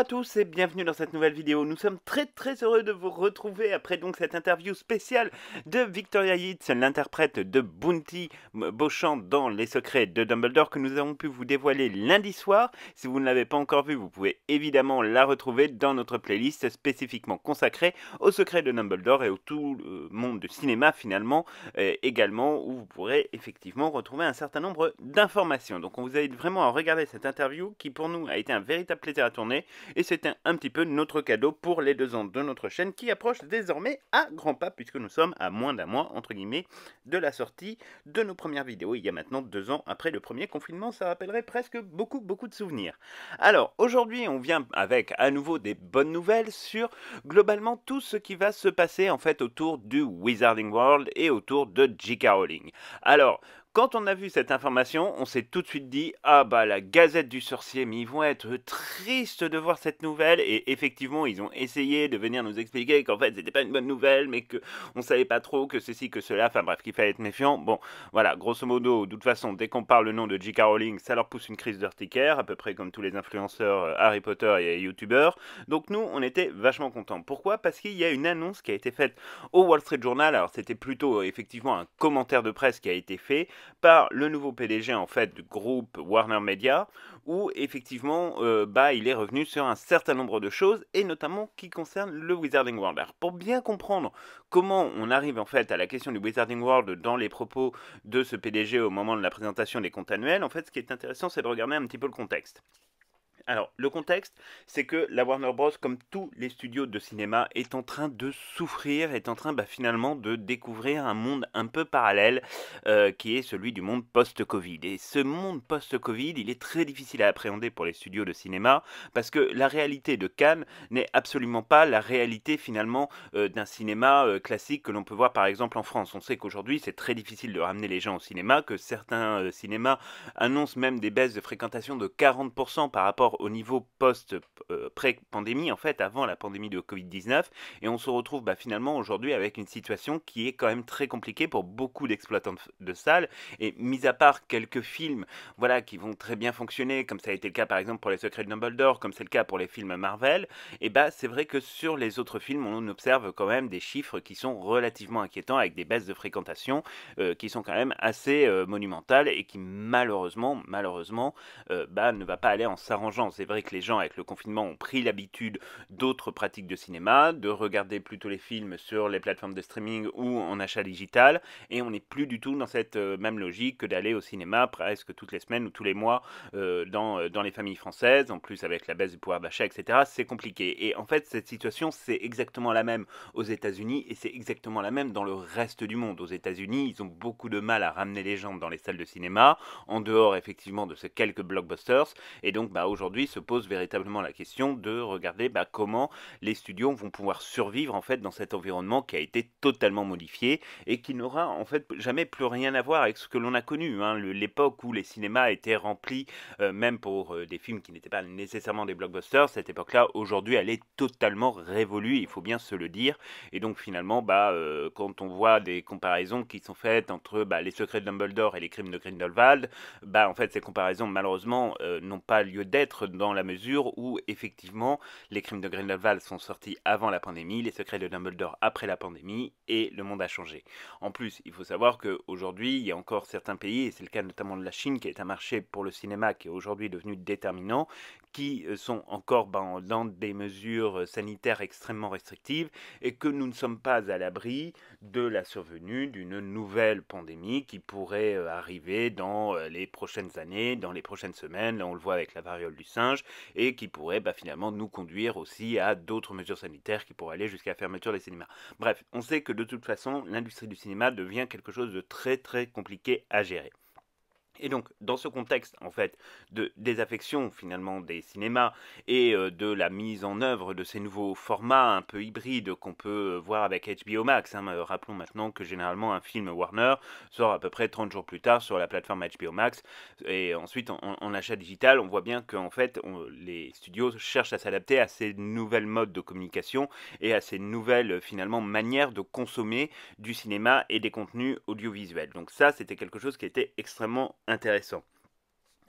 à tous et bienvenue dans cette nouvelle vidéo. Nous sommes très heureux de vous retrouver après donc cette interview spéciale de Victoria Yeats, l'interprète de Bounty Beauchamp dans Les Secrets de Dumbledore, que nous avons pu vous dévoiler lundi soir. Si vous ne l'avez pas encore vue, vous pouvez évidemment la retrouver dans notre playlist spécifiquement consacrée aux Secrets de Dumbledore et au tout le monde du cinéma finalement également, où vous pourrez effectivement retrouver un certain nombre d'informations. Donc on vous invite vraiment à regarder cette interview qui pour nous a été un véritable plaisir à tourner et c'était un petit peu notre cadeau pour les 2 ans de notre chaîne qui approche désormais à grands pas puisque nous sommes à moins d'un mois entre guillemets de la sortie de nos premières vidéos il y a maintenant 2 ans après le premier confinement. Ça rappellerait presque beaucoup de souvenirs. Alors aujourd'hui on vient avec à nouveau des bonnes nouvelles sur globalement tout ce qui va se passer en fait autour du Wizarding World et autour de J.K. Rowling. Alors quand on a vu cette information, on s'est tout de suite dit « Ah bah la Gazette du Sorcier, mais ils vont être tristes de voir cette nouvelle » et effectivement ils ont essayé de venir nous expliquer qu'en fait c'était pas une bonne nouvelle mais qu'on savait pas trop que ceci que cela, enfin bref qu'il fallait être méfiant. Bon voilà, grosso modo, de toute façon dès qu'on parle le nom de J.K. Rowling ça leur pousse une crise d'urticaire, à peu près comme tous les influenceurs Harry Potter et youtubeurs. Donc nous on était vachement contents. Pourquoi? Parce qu'il y a une annonce qui a été faite au Wall Street Journal, alors c'était plutôt effectivement un commentaire de presse qui a été fait par le nouveau PDG en fait du groupe Warner Media, où effectivement il est revenu sur un certain nombre de choses et notamment qui concernent le Wizarding World. Alors pour bien comprendre comment on arrive en fait à la question du Wizarding World dans les propos de ce PDG au moment de la présentation des comptes annuels, en fait ce qui est intéressant c'est de regarder un petit peu le contexte. Alors, le contexte, c'est que la Warner Bros, comme tous les studios de cinéma, est en train de souffrir, est en train finalement de découvrir un monde un peu parallèle, qui est celui du monde post-Covid. Et ce monde post-Covid, il est très difficile à appréhender pour les studios de cinéma, parce que la réalité de Cannes n'est absolument pas la réalité finalement d'un cinéma classique que l'on peut voir par exemple en France. On sait qu'aujourd'hui, c'est très difficile de ramener les gens au cinéma, que certains cinémas annoncent même des baisses de fréquentation de 40% par rapport au niveau pré-pandémie, en fait, avant la pandémie de Covid-19, et on se retrouve finalement aujourd'hui avec une situation qui est quand même très compliquée pour beaucoup d'exploitants de salles, et mis à part quelques films voilà, qui vont très bien fonctionner, comme ça a été le cas par exemple pour Les Secrets de Dumbledore, comme c'est le cas pour les films Marvel, et c'est vrai que sur les autres films, on observe quand même des chiffres qui sont relativement inquiétants, avec des baisses de fréquentation qui sont quand même assez monumentales, et qui malheureusement ne va pas aller en s'arrangeant. C'est vrai que les gens avec le confinement ont pris l'habitude d'autres pratiques de cinéma, de regarder plutôt les films sur les plateformes de streaming ou en achat digital, et on n'est plus du tout dans cette même logique que d'aller au cinéma presque toutes les semaines ou tous les mois dans les familles françaises. En plus avec la baisse du pouvoir d'achat, etc., c'est compliqué. Et en fait cette situation c'est exactement la même aux États-Unis et c'est exactement la même dans le reste du monde. Aux États-Unis ils ont beaucoup de mal à ramener les gens dans les salles de cinéma, en dehors effectivement de ces quelques blockbusters, et donc aujourd'hui se pose véritablement la question de regarder comment les studios vont pouvoir survivre en fait dans cet environnement qui a été totalement modifié et qui n'aura en fait jamais plus rien à voir avec ce que l'on a connu, hein. L'époque où les cinémas étaient remplis même pour des films qui n'étaient pas nécessairement des blockbusters, cette époque-là aujourd'hui elle est totalement révolue, il faut bien se le dire. Et donc finalement quand on voit des comparaisons qui sont faites entre Les Secrets de Dumbledore et les Crimes de Grindelwald, en fait ces comparaisons malheureusement n'ont pas lieu d'être dans la mesure où effectivement les Crimes de Grindelwald sont sortis avant la pandémie, les Secrets de Dumbledore après la pandémie, et le monde a changé. En plus il faut savoir qu'aujourd'hui il y a encore certains pays, et c'est le cas notamment de la Chine qui est un marché pour le cinéma qui est aujourd'hui devenu déterminant, qui sont encore dans des mesures sanitaires extrêmement restrictives, et que nous ne sommes pas à l'abri de la survenue d'une nouvelle pandémie qui pourrait arriver dans les prochaines années, dans les prochaines semaines. Là on le voit avec la variole du singe, et qui pourrait finalement nous conduire aussi à d'autres mesures sanitaires qui pourraient aller jusqu'à la fermeture des cinémas. Bref, on sait que de toute façon l'industrie du cinéma devient quelque chose de très compliqué à gérer. Et donc, dans ce contexte, en fait, de désaffection, finalement, des cinémas et de la mise en œuvre de ces nouveaux formats un peu hybrides qu'on peut voir avec HBO Max, hein, rappelons maintenant que généralement un film Warner sort à peu près 30 jours plus tard sur la plateforme HBO Max, et ensuite en achat digital, on voit bien qu'en fait, les studios cherchent à s'adapter à ces nouvelles modes de communication et à ces nouvelles, finalement, manières de consommer du cinéma et des contenus audiovisuels. Donc ça, c'était quelque chose qui était extrêmement intéressant.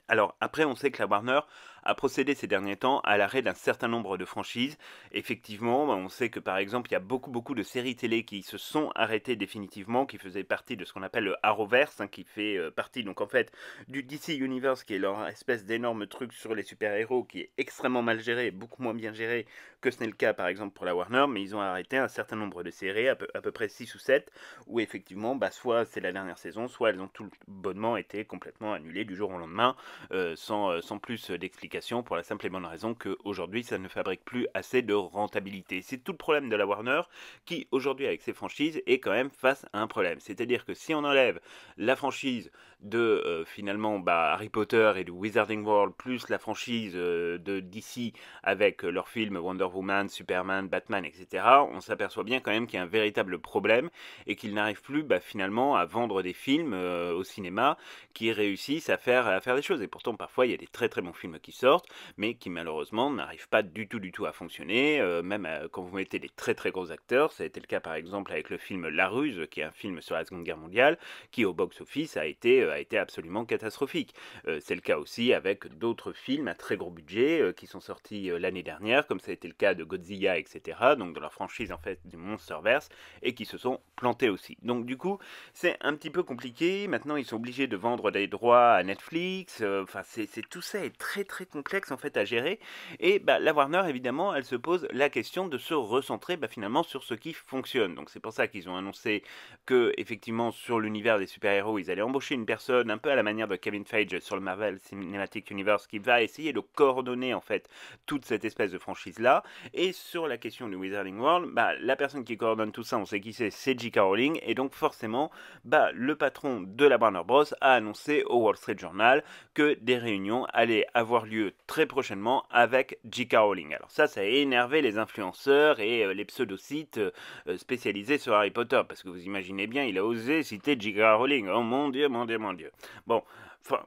Alors après, on sait que la Warner a procédé ces derniers temps à l'arrêt d'un certain nombre de franchises. Effectivement, on sait que par exemple, il y a beaucoup de séries télé qui se sont arrêtées définitivement, qui faisaient partie de ce qu'on appelle le Arrowverse, hein, qui fait partie donc en fait du DC Universe, qui est leur espèce d'énorme truc sur les super-héros, qui est extrêmement mal géré, beaucoup moins bien géré que ce n'est le cas par exemple pour la Warner, mais ils ont arrêté un certain nombre de séries, à peu près 6 ou 7, où effectivement, soit c'est la dernière saison, soit elles ont tout bonnement été complètement annulées du jour au lendemain, sans plus d'explications, pour la simple et bonne raison qu'aujourd'hui ça ne fabrique plus assez de rentabilité. C'est tout le problème de la Warner qui aujourd'hui avec ses franchises est quand même face à un problème. C'est-à-dire que si on enlève la franchise de finalement Harry Potter et du Wizarding World plus la franchise de DC avec leurs films Wonder Woman, Superman, Batman, etc., on s'aperçoit bien quand même qu'il y a un véritable problème et qu'ils n'arrivent plus finalement à vendre des films au cinéma qui réussissent à faire des choses. Et pourtant, parfois, il y a des très très bons films qui sortent, mais qui malheureusement n'arrivent pas du tout à fonctionner, même quand vous mettez des très très gros acteurs. Ça a été le cas par exemple avec le film La Ruse, qui est un film sur la Seconde Guerre mondiale, qui au box-office a été absolument catastrophique. C'est le cas aussi avec d'autres films à très gros budget qui sont sortis l'année dernière, comme ça a été le cas de Godzilla, etc., donc de leur franchise en fait du Monsterverse, et qui se sont plantés aussi. Donc du coup, c'est un petit peu compliqué. Maintenant, ils sont obligés de vendre des droits à Netflix. Enfin, tout ça est très très complexe en fait à gérer. Et la Warner, évidemment, elle se pose la question de se recentrer finalement sur ce qui fonctionne. Donc c'est pour ça qu'ils ont annoncé que effectivement sur l'univers des super-héros, ils allaient embaucher une personne un peu à la manière de Kevin Feige sur le Marvel Cinematic Universe qui va essayer de coordonner en fait toute cette espèce de franchise là. Et sur la question du Wizarding World, la personne qui coordonne tout ça, on sait qui c'est J.K. Rowling, et donc forcément le patron de la Warner Bros a annoncé au Wall Street Journal que des réunions allaient avoir lieu très prochainement avec J.K. Rowling. Alors ça a énervé les influenceurs et les pseudo-sites spécialisés sur Harry Potter, parce que vous imaginez bien, il a osé citer J.K. Rowling. Oh mon Dieu, mon Dieu, mon Dieu. Bon,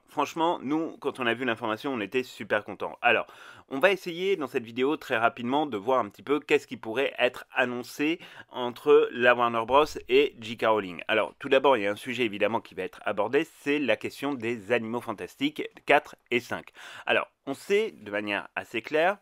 franchement, nous, quand on a vu l'information, on était super contents. Alors, on va essayer dans cette vidéo très rapidement de voir un petit peu qu'est-ce qui pourrait être annoncé entre la Warner Bros et J.K. Rowling. Alors, tout d'abord, il y a un sujet évidemment qui va être abordé, c'est la question des Animaux Fantastiques 4 et 5. Alors, on sait de manière assez claire,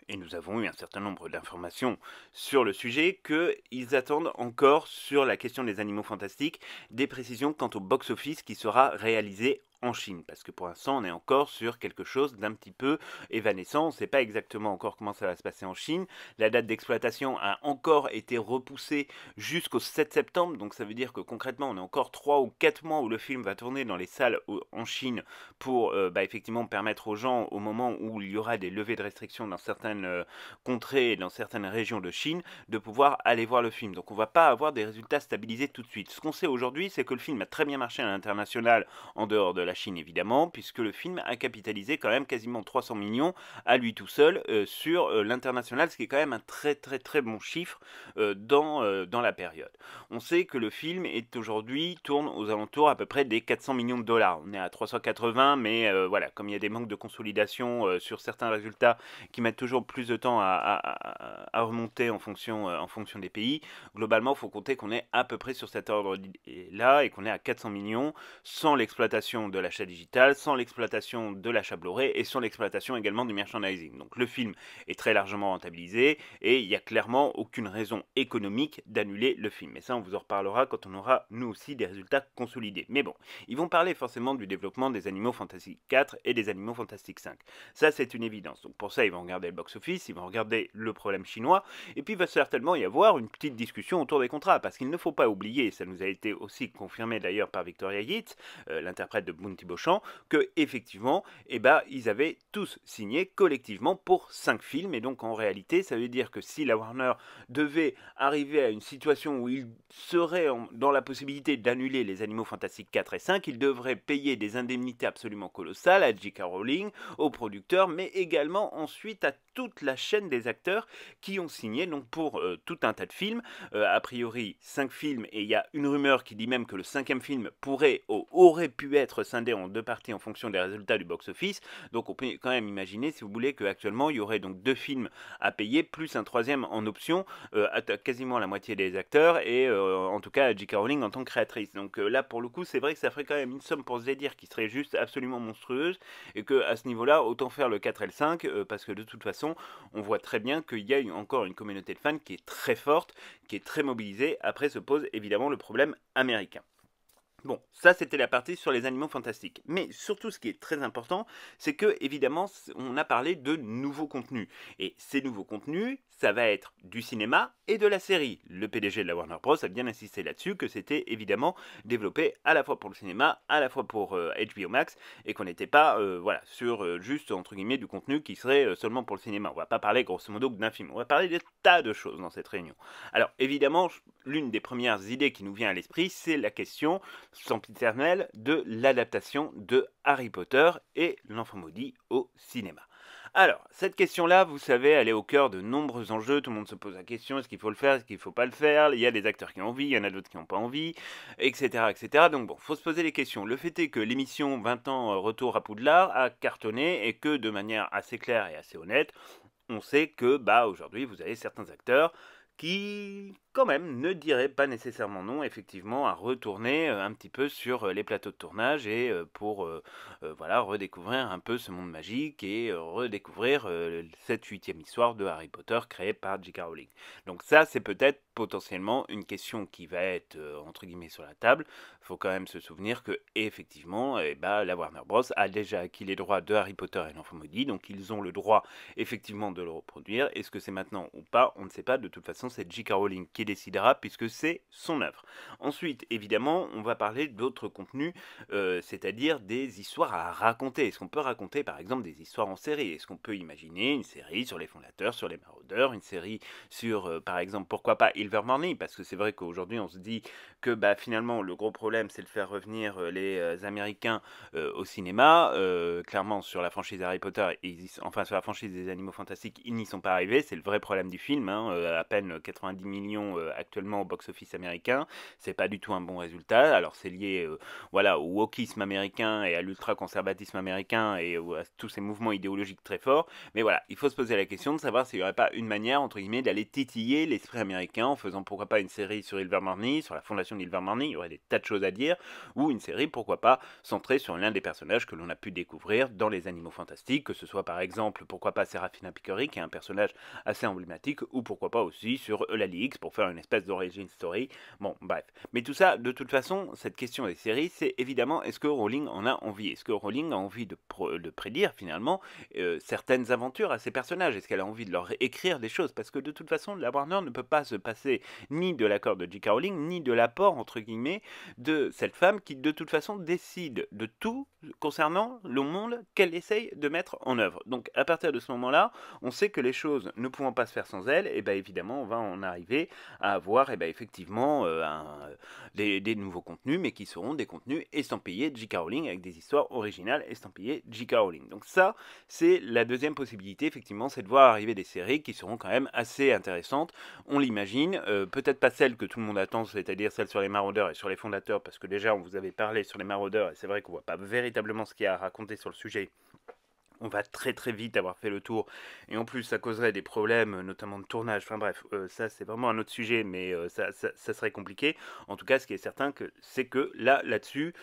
et nous avons eu un certain nombre d'informations sur le sujet, qu'ils attendent encore sur la question des Animaux Fantastiques des précisions quant au box-office qui sera réalisé en Chine, parce que pour l'instant on est encore sur quelque chose d'un petit peu évanescent, on ne sait pas exactement encore comment ça va se passer en Chine, la date d'exploitation a encore été repoussée jusqu'au 7 septembre, donc ça veut dire que concrètement on a encore 3 ou 4 mois où le film va tourner dans les salles en Chine pour effectivement permettre aux gens, au moment où il y aura des levées de restrictions dans certaines contrées et dans certaines régions de Chine, de pouvoir aller voir le film. Donc on ne va pas avoir des résultats stabilisés tout de suite. Ce qu'on sait aujourd'hui, c'est que le film a très bien marché à l'international, en dehors de la Chine évidemment, puisque le film a capitalisé quand même quasiment 300 millions à lui tout seul sur l'international, ce qui est quand même un très très très bon chiffre dans la période. On sait que le film est aujourd'hui tourne aux alentours à peu près des 400 millions de dollars. On est à 380, mais voilà, comme il y a des manques de consolidation sur certains résultats qui mettent toujours plus de temps à remonter en fonction des pays, globalement, il faut compter qu'on est à peu près sur cet ordre-là et qu'on est à 400 millions sans l'exploitation de l'achat digital, sans l'exploitation de l'achat Blu-ray et sans l'exploitation également du merchandising. Donc le film est très largement rentabilisé et il n'y a clairement aucune raison économique d'annuler le film. Mais ça, on vous en reparlera quand on aura, nous aussi, des résultats consolidés. Mais bon, ils vont parler forcément du développement des Animaux Fantastiques 4 et des Animaux Fantastiques 5. Ça, c'est une évidence. Donc pour ça, ils vont regarder le box-office, ils vont regarder le problème chinois, et puis il va certainement y avoir une petite discussion autour des contrats, parce qu'il ne faut pas oublier, ça nous a été aussi confirmé d'ailleurs par Victoria Yates, l'interprète de Bounty Beauchamp, que effectivement, ils avaient tous signé collectivement pour 5 films, et donc en réalité, ça veut dire que si la Warner devait arriver à une situation où il serait dans la possibilité d'annuler les Animaux Fantastiques 4 et 5, il devrait payer des indemnités absolument colossales à J.K. Rowling, aux producteurs, mais également ensuite à toute la chaîne des acteurs qui ont signé donc pour tout un tas de films, a priori 5 films, et il y a une rumeur qui dit même que le 5e film aurait pu être scindé en deux parties en fonction des résultats du box-office. Donc on peut quand même imaginer, si vous voulez, qu'actuellement il y aurait donc 2 films à payer, plus un troisième en option, à quasiment la moitié des acteurs, et en tout cas à J.K. Rowling en tant que créatrice. Donc là pour le coup c'est vrai que ça ferait quand même une somme pour se dire qui serait juste absolument monstrueuse, et que à ce niveau-là autant faire le 4 et le 5, parce que de toute façon on voit très bien qu'il y a encore une communauté de fans qui est très forte, qui est très mobilisée. Après se pose évidemment le problème américain. Bon, ça c'était la partie sur les animaux fantastiques. Mais surtout ce qui est très important, c'est que évidemment on a parlé de nouveaux contenus. Et ces nouveaux contenus, ça va être du cinéma et de la série. Le PDG de la Warner Bros a bien insisté là-dessus, que c'était évidemment développé à la fois pour le cinéma, à la fois pour HBO Max, et qu'on n'était pas voilà, sur juste entre guillemets du contenu qui serait seulement pour le cinéma. On va pas parler grosso modo d'un film, on va parler des tas de choses dans cette réunion. Alors évidemment, l'une des premières idées qui nous vient à l'esprit, c'est la question sempiternelle de l'adaptation de Harry Potter et l'Enfant Maudit au cinéma. Alors, cette question-là, vous savez, elle est au cœur de nombreux enjeux. Tout le monde se pose la question, est-ce qu'il faut le faire, est-ce qu'il ne faut pas le faire? Il y a des acteurs qui ont envie, il y en a d'autres qui n'ont pas envie, etc., etc. Donc bon, faut se poser les questions. Le fait est que l'émission 20 ans Retour à Poudlard a cartonné, et que de manière assez claire et assez honnête, on sait que aujourd'hui, vous avez certains acteurs qui, quand même, ne diraient pas nécessairement non, effectivement, à retourner un petit peu sur les plateaux de tournage, et pour voilà, redécouvrir un peu ce monde magique, et redécouvrir cette 8e histoire de Harry Potter créée par J.K. Rowling. Donc ça, c'est peut-être potentiellement une question qui va être, entre guillemets, sur la table. Il faut quand même se souvenir que, effectivement, la Warner Bros. A déjà acquis les droits de Harry Potter et l'Enfant Maudit, donc ils ont le droit, effectivement, de le reproduire. Est-ce que c'est maintenant ou pas? On ne sait pas. De toute façon, c'est J.K. Rowling qui décidera, puisque c'est son œuvre. Ensuite, évidemment, on va parler d'autres contenus, c'est-à-dire des histoires à raconter. Est-ce qu'on peut raconter, par exemple, des histoires en série? Est-ce qu'on peut imaginer une série sur les fondateurs, sur les maraudeurs, une série sur, par exemple, pourquoi pas Ilvermorny? Parce que c'est vrai qu'aujourd'hui, on se dit que finalement, le gros problème, c'est de faire revenir les Américains au cinéma. Clairement, sur la franchise Harry Potter, enfin sur la franchise des Animaux Fantastiques, ils n'y sont pas arrivés. C'est le vrai problème du film, hein. À peine 90 millions actuellement au box-office américain. C'est pas du tout un bon résultat. Alors c'est lié voilà, au wokisme américain et à l'ultra-conservatisme américain, et à tous ces mouvements idéologiques très forts. Mais voilà, il faut se poser la question de savoir s'il n'y aurait pas une manière, entre guillemets, d'aller titiller l'esprit américain en faisant pourquoi pas une série sur Ilvermorny, sur la fondation d'Ilvermorny. Il y aurait des tas de choses à dire. Ou une série, pourquoi pas, centrée sur l'un des personnages que l'on a pu découvrir dans les Animaux Fantastiques, que ce soit par exemple, pourquoi pas, Serafina Picori, qui est un personnage assez emblématique, ou pourquoi pas aussi sur Eulalie X pour faire une espèce d'origin story. Bon, bref. Mais tout ça, de toute façon, cette question des séries, c'est évidemment, est-ce que Rowling en a envie? Est-ce que Rowling a envie de prédire finalement certaines aventures à ses personnages? Est-ce qu'elle a envie de leur écrire des choses? Parce que de toute façon, la Warner ne peut pas se passer ni de l'accord de J.K. Rowling, ni de l'apport, entre guillemets, de cette femme qui de toute façon décide de tout concernant le monde qu'elle essaye de mettre en œuvre. Donc à partir de ce moment-là, on sait que les choses ne pouvant pas se faire sans elle, et évidemment on va en arriver à avoir effectivement des nouveaux contenus, mais qui seront des contenus estampillés J.K. Rowling, avec des histoires originales estampillées J.K. Rowling. Donc ça, c'est la deuxième possibilité, effectivement, c'est de voir arriver des séries qui seront quand même assez intéressantes, on l'imagine, peut-être pas celles que tout le monde attend, c'est-à-dire celles sur les maraudeurs et sur les fondateurs, parce que déjà on vous avait parlé sur les maraudeurs, et c'est vrai qu'on voit pas véritablement ce qu'il y a à raconter sur le sujet. On va très très vite avoir fait le tour, et en plus ça causerait des problèmes, notamment de tournage. Enfin bref, ça c'est vraiment un autre sujet, mais ça serait compliqué. En tout cas, ce qui est certain, c'est que là-dessus,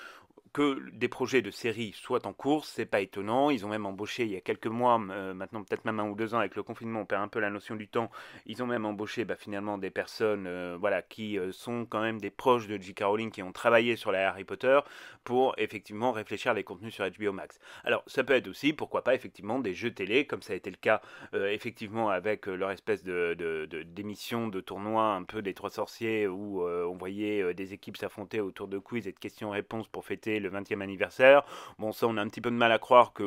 que des projets de série soient en cours, c'est pas étonnant. Ils ont même embauché il y a quelques mois, maintenant peut-être même 1 ou 2 ans, avec le confinement, on perd un peu la notion du temps. Ils ont même embauché finalement des personnes voilà, qui sont quand même des proches de J.K. Rowling, qui ont travaillé sur la Harry Potter, pour effectivement réfléchir les contenus sur HBO Max. Alors ça peut être aussi, pourquoi pas, effectivement des jeux télé, comme ça a été le cas effectivement avec leur espèce d'émission de tournoi un peu des Trois Sorciers, où on voyait des équipes s'affronter autour de quiz et de questions-réponses pour fêter le 20e anniversaire. Bon, ça on a un petit peu de mal à croire que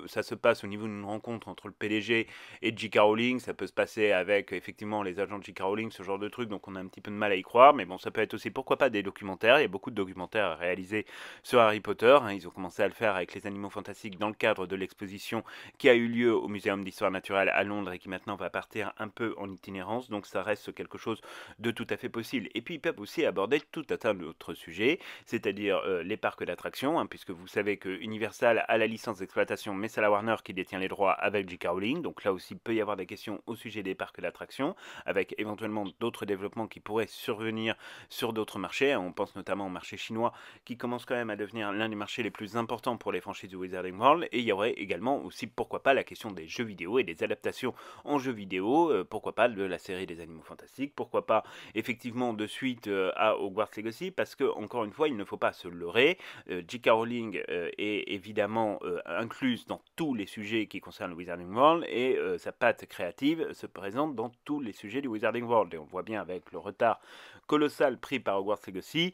ça se passe au niveau d'une rencontre entre le PDG et J.K. Rowling. Ça peut se passer avec effectivement les agents de J.K. Rowling, ce genre de truc, donc on a un petit peu de mal à y croire. Mais bon, ça peut être aussi, pourquoi pas, des documentaires. Il y a beaucoup de documentaires réalisés sur Harry Potter, hein. Ils ont commencé à le faire avec les Animaux Fantastiques dans le cadre de l'exposition qui a eu lieu au Muséum d'Histoire Naturelle à Londres, et qui maintenant va partir un peu en itinérance. Donc ça reste quelque chose de tout à fait possible. Et puis ils peuvent aussi aborder tout un tas d'autres sujets, c'est-à-dire les parcs d'attraction, hein, puisque vous savez que Universal a la licence d'exploitation, mais c'est la Warner qui détient les droits avec J.K. Rowling. Donc là aussi, il peut y avoir des questions au sujet des parcs d'attractions, avec éventuellement d'autres développements qui pourraient survenir sur d'autres marchés. On pense notamment au marché chinois, qui commence quand même à devenir l'un des marchés les plus importants pour les franchises du Wizarding World. Et il y aurait également aussi, pourquoi pas, la question des jeux vidéo et des adaptations en jeux vidéo. Pourquoi pas de la série des Animaux Fantastiques, pourquoi pas effectivement de suite à Hogwarts Legacy, parce que encore une fois, il ne faut pas se leurrer. J.K. Rowling est évidemment incluse dans tous les sujets qui concernent le Wizarding World, et sa patte créative se présente dans tous les sujets du Wizarding World. Et on voit bien avec le retard colossal pris par Hogwarts Legacy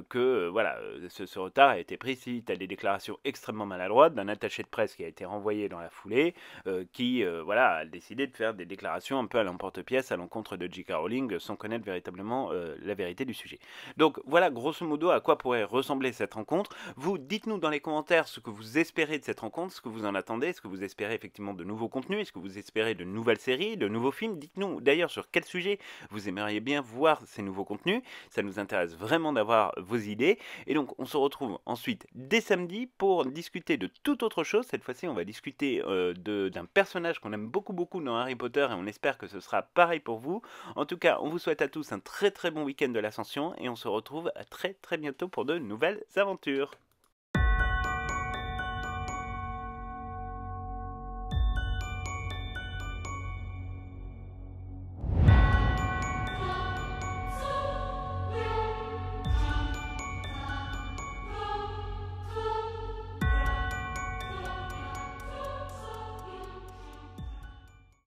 que voilà, ce retard a été pris suite à des déclarations extrêmement maladroites d'un attaché de presse qui a été renvoyé dans la foulée, qui voilà, a décidé de faire des déclarations un peu à l'emporte-pièce à l'encontre de J.K. Rowling sans connaître véritablement la vérité du sujet. Donc voilà grosso modo à quoi pourrait ressembler cette rencontre. Vous dites-nous dans les commentaires ce que vous espérez de cette rencontre, ce que vous en attendez, est-ce que vous espérez effectivement de nouveaux contenus, est-ce que vous espérez de nouvelles séries, de nouveaux films. Dites-nous d'ailleurs sur quel sujet vous aimeriez bien voir ces nouveaux contenus, ça nous intéresse vraiment d'avoir vos idées. Et donc on se retrouve ensuite dès samedi pour discuter de toute autre chose. Cette fois-ci on va discuter d'un personnage qu'on aime beaucoup dans Harry Potter, et on espère que ce sera pareil pour vous. En tout cas, on vous souhaite à tous un très bon week-end de l'Ascension, et on se retrouve à très bientôt pour de nouvelles aventures.